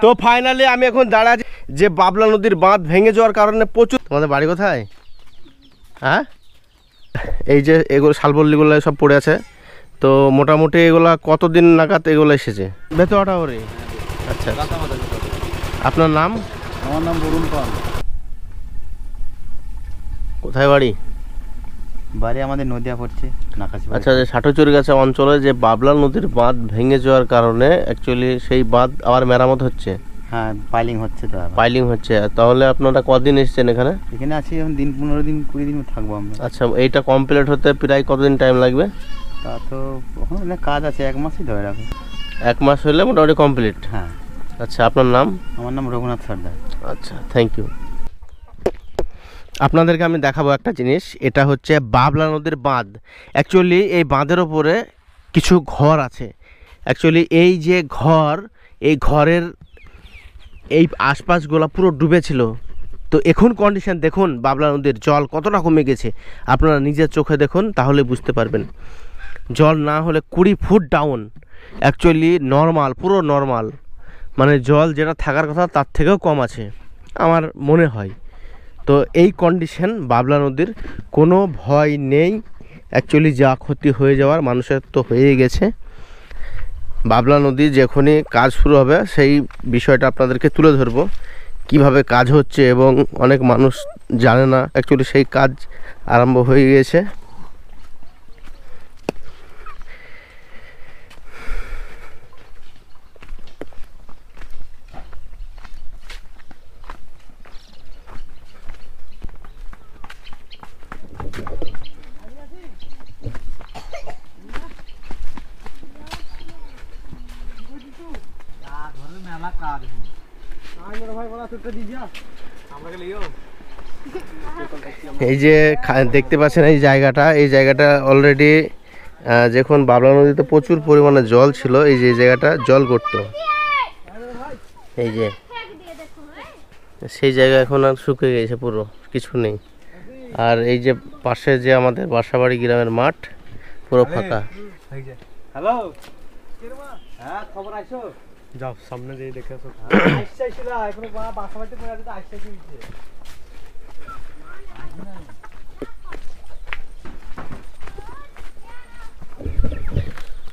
তো ফাইনালি আমি এখন দাঁড়া আছি যে বাবলা নদীর বাঁধ ভেঙে যাওয়ার কারণে প্রচুর। তোমাদের বাড়ি কোথায়? হ্যাঁ, এই যে এগুলো শালবল্লিগুলো সব পড়ে আছে। তো মোটামুটি এগুলা কতদিন নাগাদ এগুলো এসেছে? বেতোয়াটা ওরে। আচ্ছা, আপনার নাম? আমার নাম বরুণ পাল। কোথায় বাড়ি? বাড়ি আমাদের নদিয়া পড়ছে নাকাশি। আচ্ছা, যে ষাটচুরিগাছা অঞ্চলে যে বাবলা নদীর বাঁধ ভেঙে যাওয়ার কারণে অ্যাকচুয়ালি সেই বাঁধ আবার মেরামত হচ্ছে। হ্যাঁ, পাইলিং হচ্ছে তো। পাইলিং হচ্ছে। তাহলে আপনারা কদিন এসেছেন এখানে? এখানে আছি এখন দিন 15 দিন 20 দিন থাকবো আমরা। আচ্ছা, এইটা কমপ্লিট হতে প্রায় কতদিন টাইম লাগবে? তা তো ওখানে কাজ আছে, 1 মাসই ধরে রাখো। 1 মাস হলে মোটামুটি কমপ্লিট। হ্যাঁ। আচ্ছা, আপনার নাম? আমার নাম রঘুনাথ সর্দার। আচ্ছা, থ্যাংক ইউ। আপনাদেরকে আমি দেখাবো একটা জিনিস। এটা হচ্ছে বাবলা নদীর বাঁধ। অ্যাকচুয়ালি এই বাঁধের ওপরে কিছু ঘর আছে। অ্যাকচুয়ালি এই যে ঘর, এই ঘরের এই আশপাশগুলো পুরো ডুবেছিল। তো এখন কন্ডিশন দেখুন, বাবলা নদীর জল কতটা কমে গেছে। আপনারা নিজের চোখে দেখুন, তাহলে বুঝতে পারবেন। জল না হলে 20 ফুট ডাউন। অ্যাকচুয়ালি নর্মাল, পুরো নর্মাল, মানে জল যেটা থাকার কথা তার থেকেও কম আছে আমার মনে হয়। তো এই কন্ডিশন বাবলা নদীর, কোনো ভয় নেই। অ্যাকচুয়ালি যা ক্ষতি হয়ে যাওয়ার মানুষের তো হয়েই গেছে। বাবলা নদী যখনই কাজ শুরু হবে সেই বিষয়টা আপনাদেরকে তুলে ধরবো, কিভাবে কাজ হচ্ছে, এবং অনেক মানুষ জানে না অ্যাকচুয়ালি সেই কাজ আরম্ভ হয়ে গিয়েছে। এই যে দেখতে পাচ্ছেন এই জায়গাটা অলরেডি যখন বাবলা নদীতে প্রচুর পরিমাণে জল ছিল, এই যে জায়গাটা জল করতো, এই যে সেই জায়গা এখন আর শুকিয়ে গেছে, পুরো কিছু নেই। আর এই যে পাশে যে আমাদের বাসাবাড়ি গ্রামের মাঠ পুরো ফাঁকা। হ্যালো, হ্যাঁ খবর আইছো? যাও সামনে দিয়ে দেখে আসো। আইসাইছিল এখন বাসা বাড়িতে পড়ে আছে, আইসাইছিল।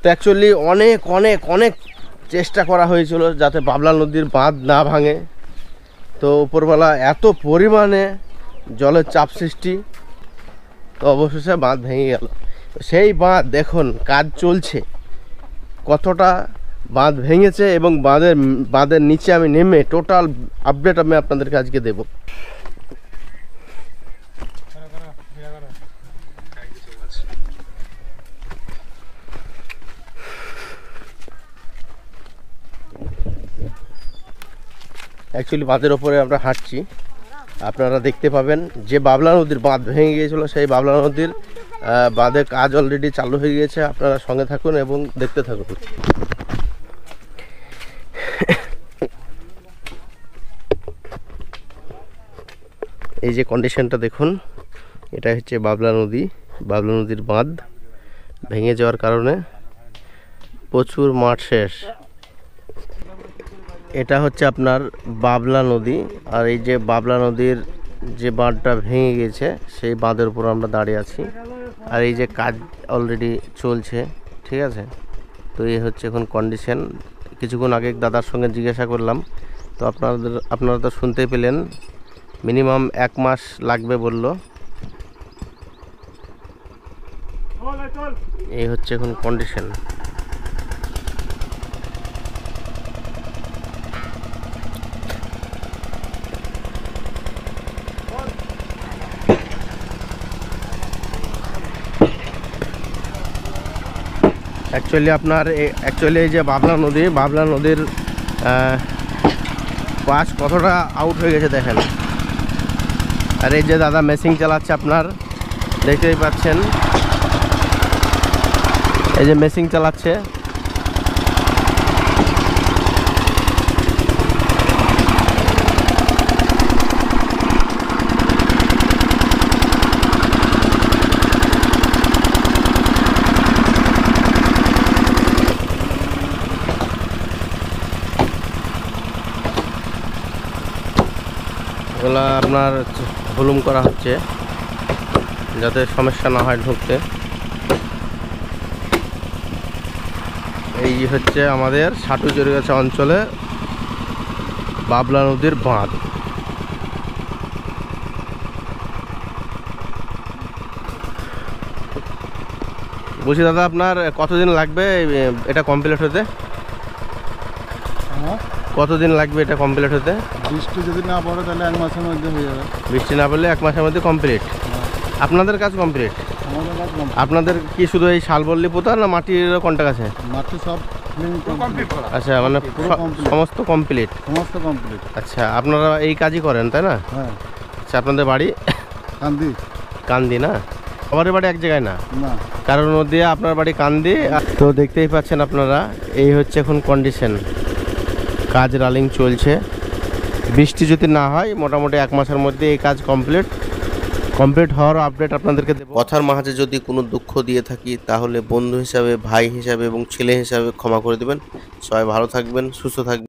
তো অ্যাকচুয়ালি অনেক অনেক অনেক চেষ্টা করা হয়েছিল যাতে বাবলা নদীর বাঁধ না ভাঙে। তো উপরবেলা এত পরিমাণে জলের চাপ সৃষ্টি, তো অবশেষে বাঁধ ভেঙে গেল। সেই বাঁধ দেখুন কাজ চলছে, কতটা বাঁধ ভেঙেছে, এবং বাঁধের নিচে আমি নেমে টোটাল আপডেট আমি আপনাদেরকে আজকে দেব। অ্যাকচুয়ালি বাঁধের ওপরে আমরা হাঁটছি, আপনারা দেখতে পাবেন যে বাবলা নদীর বাঁধ ভেঙে গিয়েছিল, সেই বাবলা নদীর বাঁধের কাজ অলরেডি চালু হয়ে গিয়েছে। আপনারা সঙ্গে থাকুন এবং দেখতে থাকুন। এই যে কন্ডিশনটা দেখুন, এটা হচ্ছে বাবলা নদীর বাঁধ ভেঙে যাওয়ার কারণে প্রচুর মাঠ শেষ। এটা হচ্ছে আপনার বাবলা নদী, আর এই যে বাবলা নদীর যে বাঁধটা ভেঙে গেছে সেই বাঁধের উপর আমরা দাঁড়িয়ে আছি। আর এই যে কাজ অলরেডি চলছে, ঠিক আছে। তো এই হচ্ছে এখন কন্ডিশন। কিছুক্ষণ আগে দাদার সঙ্গে জিজ্ঞাসা করলাম, তো আপনারা তো শুনতেই পেলেন, মিনিমাম 1 মাস লাগবে বলল। এই হচ্ছে এখন কন্ডিশন। অ্যাকচুয়ালি এই যে বাবলা নদীর পাশ কতটা আউট হয়ে গেছে দেখেন। আর এই যে দাদা মেশিন চালাচ্ছে, আপনার দেখতেই পাচ্ছেন, এই যে মেশিন চালাচ্ছে। এগুলা আপনার ভলুম করা হচ্ছে যাতে সমস্যা না হয় ঢুকতে। এই হচ্ছে আমাদের সাটু জরিগাছা অঞ্চলে বাবলা নদীর বাঁধ। বলছি দাদা, আপনার কতদিন লাগবে এটা কমপ্লিট হতে? কতদিন লাগবে এটা কমপ্লিট হতে? বৃষ্টি যদি না পড়ে তাহলে 1 মাসের মধ্যে হয়ে যাবে। বৃষ্টি না পড়লে 1 মাসের মধ্যে কমপ্লিট। আপনাদের কাজ কমপ্লিট? আমাদের কাজ আপনাদের কি শুধু এই শালবল্লী পোতা না মাটির কন্টাক্ট আছে? মাটি সব কমপ্লিট করা, আচ্ছা, মানে পুরো complete। সমস্ত কমপ্লিট। সমস্ত কমপ্লিট। আচ্ছা, আপনারা এই কাজই করেন তাই না? হ্যাঁ, আচ্ছা, আপনাদের বাড়ি কান্দি কান্দি না? সবার বাড়ি এক জায়গায় না, না। কারোর মধ্যে আপনার বাড়ি কান্দি। তো দেখতেই পাচ্ছেন আপনারা, এই হচ্ছে এখন কন্ডিশন, কাজ রানিং চলছে। বৃষ্টি যদি না হয় মোটামুটি 1 মাসের মধ্যে এই কাজ কমপ্লিট হওয়ার আপডেট আপনাদেরকে দেব। কথার মাঝে যদি কোনো দুঃখ দিয়ে থাকি তাহলে বন্ধু হিসাবে, ভাই হিসাবে এবং ছেলে হিসাবে ক্ষমা করে দেবেন। সবাই ভালো থাকবেন, সুস্থ থাকবেন।